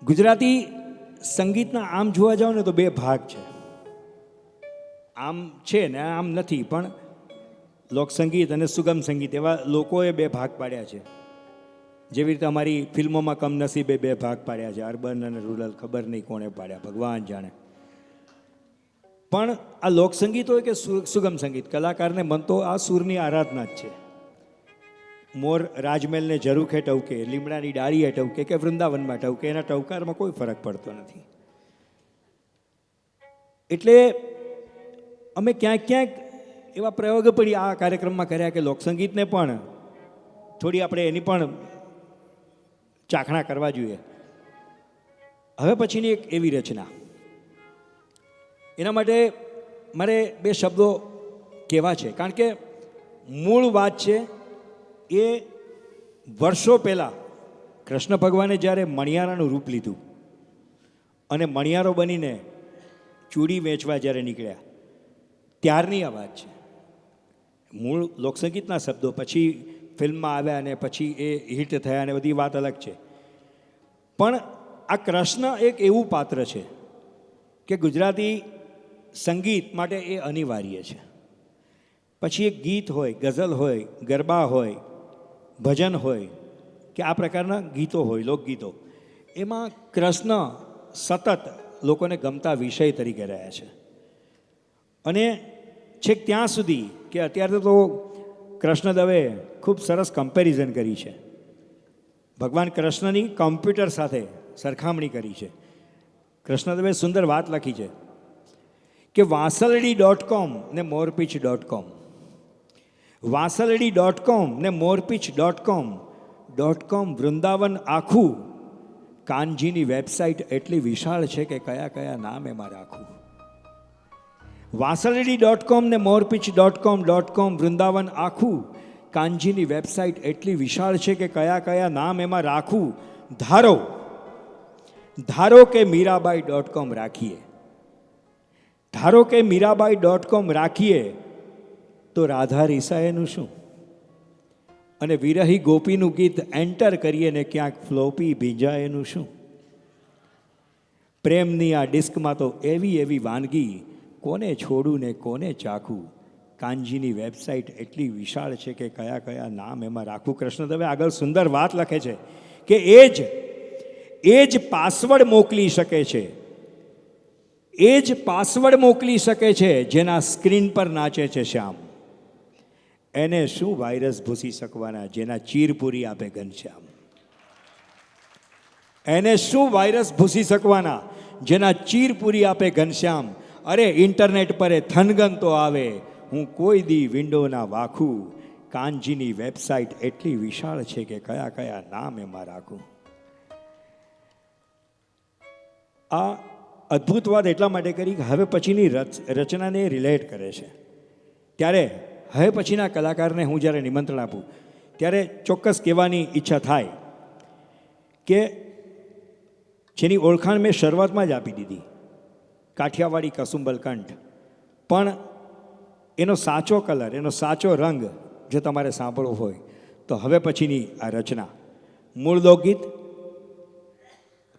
ગુજરાતી સંગીતના આમ જોવા જાઓ ને તો બે ભાગ છે. આમ છે ને આમ નથી, પણ લોકસંગીત અને સુગમ સંગીત એવા લોકોએ બે ભાગ પાડ્યા છે. જેવી રીતે અમારી ફિલ્મોમાં કમનસીબે બે ભાગ પાડ્યા છે, અર્બન અને રૂરલ. ખબર નહીં કોણે પાડ્યા, ભગવાન જાણે. પણ આ લોકસંગીત હોય કે સુગમ સંગીત, કલાકારને મન તો આ સૂરની આરાધના જ છે. મોર રાજમહેલને ઝરૂખે ટવકે, લીમડાની ડાળીએ ટવકે કે વૃંદાવનમાં ટવકે, એના ટવકારમાં કોઈ ફરક પડતો નથી. એટલે અમે ક્યાંક ક્યાંક એવા પ્રયોગ પણ આ કાર્યક્રમમાં કર્યા કે લોકસંગીતને પણ થોડી આપણે એની પણ ચાખણા કરવા જોઈએ. હવે પછીની એક એવી રચના, એના માટે મારે બે શબ્દો કહેવા છે, કારણ કે મૂળ વાત છે એ વર્ષો પહેલાં કૃષ્ણ ભગવાને જ્યારે મણિયારાનું રૂપ લીધું અને મણિયારો બનીને ચૂડી વેચવા જ્યારે નીકળ્યા ત્યારની આ વાત છે. મૂળ લોકસંગીતના શબ્દો પછી ફિલ્મમાં આવ્યા અને પછી એ હિટ થયા અને બધી વાત અલગ છે. પણ આ કૃષ્ણ એક એવું પાત્ર છે કે ગુજરાતી સંગીત માટે એ અનિવાર્ય છે. પછી એક ગીત હોય, ગઝલ હોય, ગરબા હોય, ભજન હોય કે આ પ્રકારના ગીતો હોય, લોકગીતો, એમાં કૃષ્ણ સતત લોકોને ગમતા વિષય તરીકે રહ્યા છે. અને છેક ત્યાં સુધી કે અત્યારે તો કૃષ્ણ દવે ખૂબ સરસ કમ્પેરિઝન કરી છે. ભગવાન કૃષ્ણની કમ્પ્યુટર સાથે સરખામણી કરી છે. કૃષ્ણ દવે સુંદર વાત લખી છે કે વાસલડી.com ને મોરપીચ.com, વાસલડી.com ને મોરપીચ.com વૃંદાવન આખું, કાનજીની વેબસાઇટ એટલી વિશાળ છે કે કયા કયા નામ એમાં રાખું. વાસલડી.com ને મોરપીચ.com વૃંદાવન આખું, કાનજીની વેબસાઇટ એટલી વિશાળ છે કે કયા કયા નામ એમાં રાખું. ધારો કે મીરાબાઈ.com રાખીએ, ધારો કે મીરાબાઈ.com રાખીએ તો રાધા રીસાએનું શું? અને વિરહી ગોપીનું ગીત એન્ટર કરીએ ને ક્યાંક ફ્લોપી ભીંજાએનું શું? પ્રેમની આ ડિસ્કમાં તો એવી એવી વાનગી, કોને છોડું ને કોને ચાખું. કાનજીની વેબસાઇટ એટલી વિશાળ છે કે કયા કયા નામ એમાં રાખવું. કૃષ્ણ દવે આગળ સુંદર વાત લખે છે કે એ જ પાસવર્ડ મોકલી શકે છે, એ જ પાસવર્ડ મોકલી શકે છે જેના સ્ક્રીન પર નાચે છે શ્યામ. એને શું વાયરસ ભૂસી શકવાના જેના ચીર પૂરી આપે ઘનશ્યામ. એને શું વાયરસ ભૂસી શકવાના જેના ચીર પૂરી આપે ઘનશ્યામ. અરે ઇન્ટરનેટ પર થનગન તો આવે, હું કોઈ દી વિન્ડોના વાખું. કાનજીની વેબસાઇટ એટલી વિશાળ છે કે કયા કયા નામ એમાં રાખું. આ અદ્ભુત વાત એટલા માટે કરી કે હવે પછીની રચનાને રિલેટ કરે છે. ત્યારે હવે પછીના કલાકારને હું જ્યારે નિમંત્રણ આપું ત્યારે ચોક્કસ કહેવાની ઈચ્છા થાય કે જેની ઓળખાણ મેં શરૂઆતમાં જ આપી દીધી, કાઠિયાવાડી કસુંબલ કંઠ. પણ એનો સાચો કલર, એનો સાચો રંગ જો તમારે સાંભળવો હોય તો હવે પછીની આ રચના, મૂળ લોકગીત,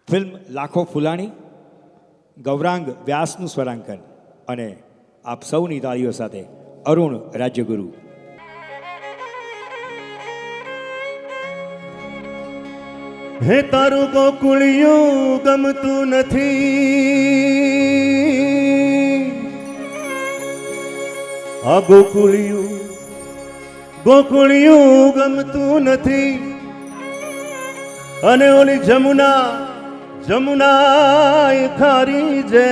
ફિલ્મ લાખો ફૂલાણી, ગૌરાંગ વ્યાસનું સ્વરાંકન, અને આપ સૌની તાળીઓ સાથે અરુણ રાજ્યગુરુ. હે તારું ગોકુળિયું ગમતું નથી, આ ગોકુળિયું ગમતું નથી. અને ઓલી જમુના એ ખારી જે,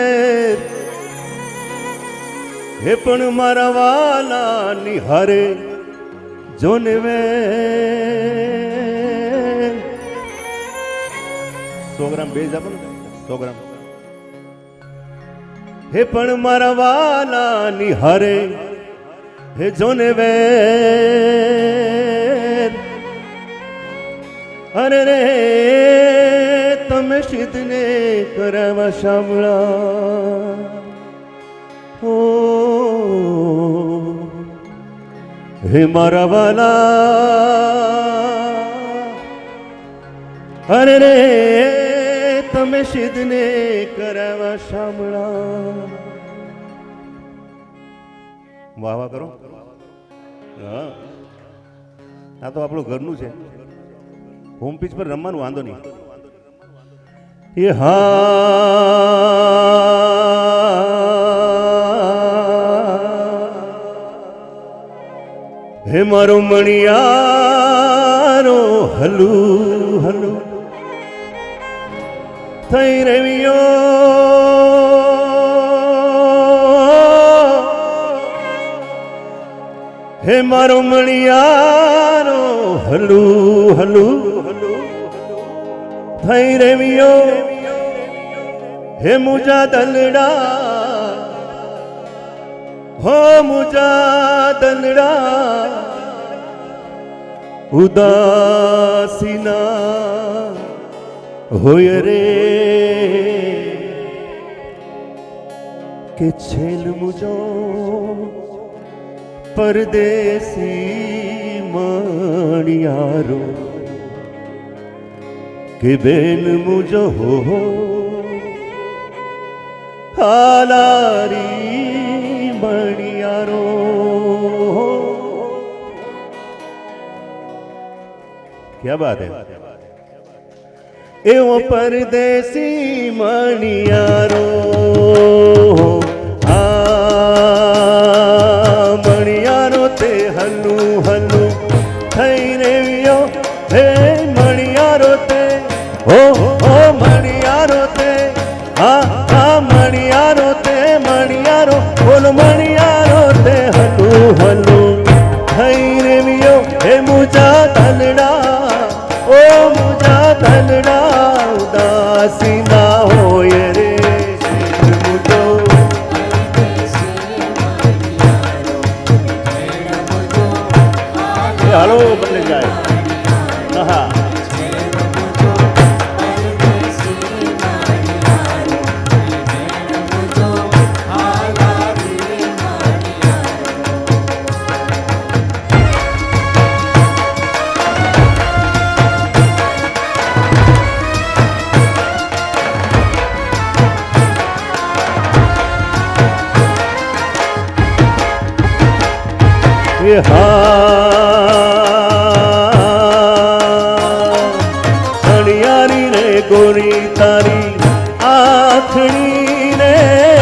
હે પણ મારા વાલા નિહારે જોને વે. 100 ગ્રામ બેઝ આપો ને, 100 ગ્રામ. હે પણ મારા વાલા નિહારે હે જોને વે. અરે રે તમે સિદ્ધને કરાવા સાંભળા. ઓ હે મારા વાલા, અરે રે તમે સિદ્ધને કરાવા શામળા. વાહ વાહ કરો. હા, આ તો આપણું ઘરનું છે. હોમ પીચ પર રમવાનું, વાંધો નહીં. એ હે મારો મણિયારો હલુ હલુ થઈ રવ્યો. હે મારો મણિયારો હલુ હલુ થઈ રવ્યો. હે મુજા દલડા હો મુજા દલડા ઉદાસીના હોય રે કે છેલ મુજો પરદેસી મણિયારો કે બેન મુજો હો હાલારી મણિયારો. ક્યા બાત હૈ. એવો પરદેસી મણિયારો મણિયારો તે હલુ હલુ થઈ રેવ્યો. હે મણિયારો તે હો મણિયારો તે હા મણિયારો તે મણિયારો બોલ મણિયારો તે હલુ હલુ થઈ રેવ્યો. હે મુજા તલડા ઓ મુજા તલડા ઉદાસી ના હોય રે મુજો. હાલો બદલે જાય. હા અણિયારી રે ગોરી તારી આખણી રે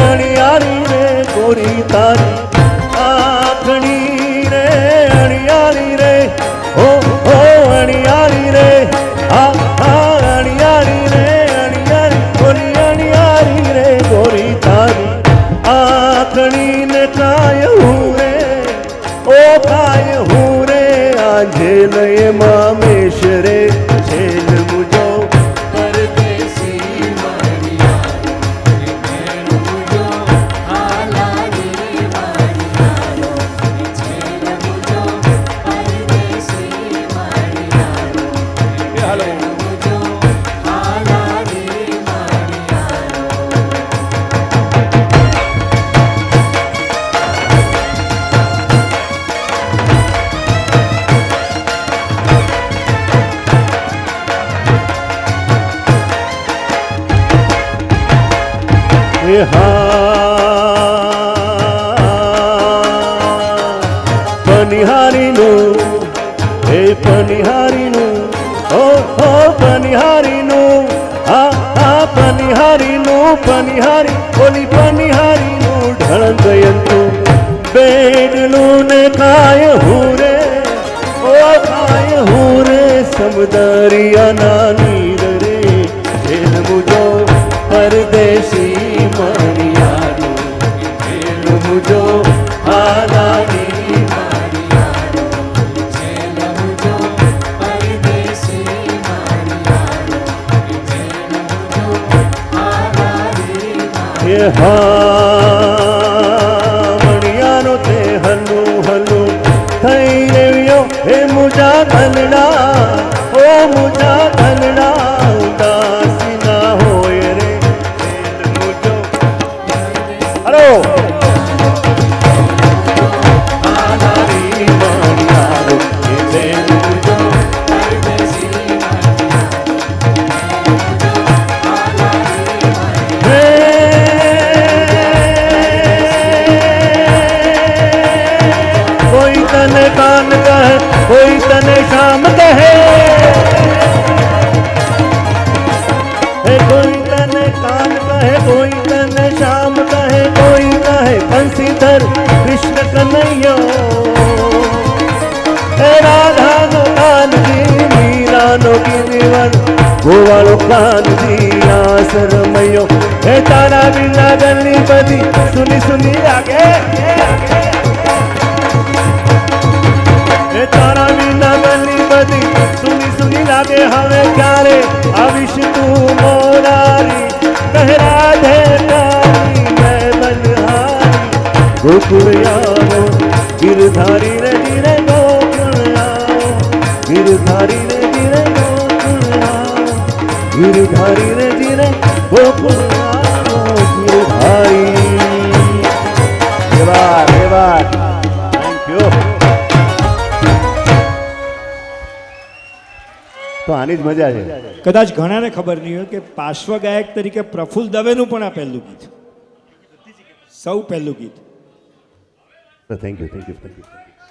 અણિયારી રે ગોરી તારી આખણી રે અણિયારી રે ઓ અણિયારી રે અણિયારી રે અણિયારી ગોરી અણિયારી રે ગોરી તારી આખણી ને કાય હું રે ઓ કાય હું રે આજે લય મામેશ રે છેલ મુજો પરદેસી મણિયારો છેલ મુજો હાલારી મણિયારો છેલ મુજો પરદેસી મણિયારો હાલો મુજો હાલારી પનિહારીનું હે પનિહારીનું ઓ પનિહારીનું પનિહારીનું પનિહારી ઓલી પનિહારીનું ઢળંગયંતું બેડલું ને કાય હું રે ઓ કાય હું રે સમદરિયાના નીર રે છેલ મુજો પરદેસી મણિયારો છેલ મુજો હાલારી મણિયારો છેલ મુજો પરદેસી મણિયારો છેલ મુજો હાલારી મણિયારો તે હલુ હલુ થઈ રહ્યો. હે મુજા તલડા ઓ મુજા તલડા ઉદાસી ના હોય રે છેલ મુજો. હલો હાલારી મણિયારો છેલ મુજો પરદેસી મણિયારો કહે કોઈ તને કાન કહે કોઈ તને શ્યામ કહે કોઈ કહે બંસીધર કૃષ્ણ કનૈયો હે રાધાનો કાનજી મીરાનો ગિરિવર ગોવાળો કાનજી આસરમયો હે તારા વિના ગલી બધી સુની સુની લાગે હે તારા વિના ગલી બધી સુની સુની લાગે હવે ક્યારે આવીશ તું મોરારી કહે રાધે તારી મેં બનહારી ગોકુળ આવો ગિરધારી રે ધીરે ગોકુળ આવો ગિરધારી રે ધીરે ગોકુળ આવો ગિરધારી રે ધીરે ગોકુળ આવો ગિરધારી દેવા થેન્ક યુ તો આની જ મજા છે કદાચ ઘણાને ખબર નહીં હોય કે પાર્શ્વ ગાયક તરીકે પ્રફુલ્લ દવેનું પણ આ પહેલું ગીત સૌ પહેલું ગીત થેન્ક યુ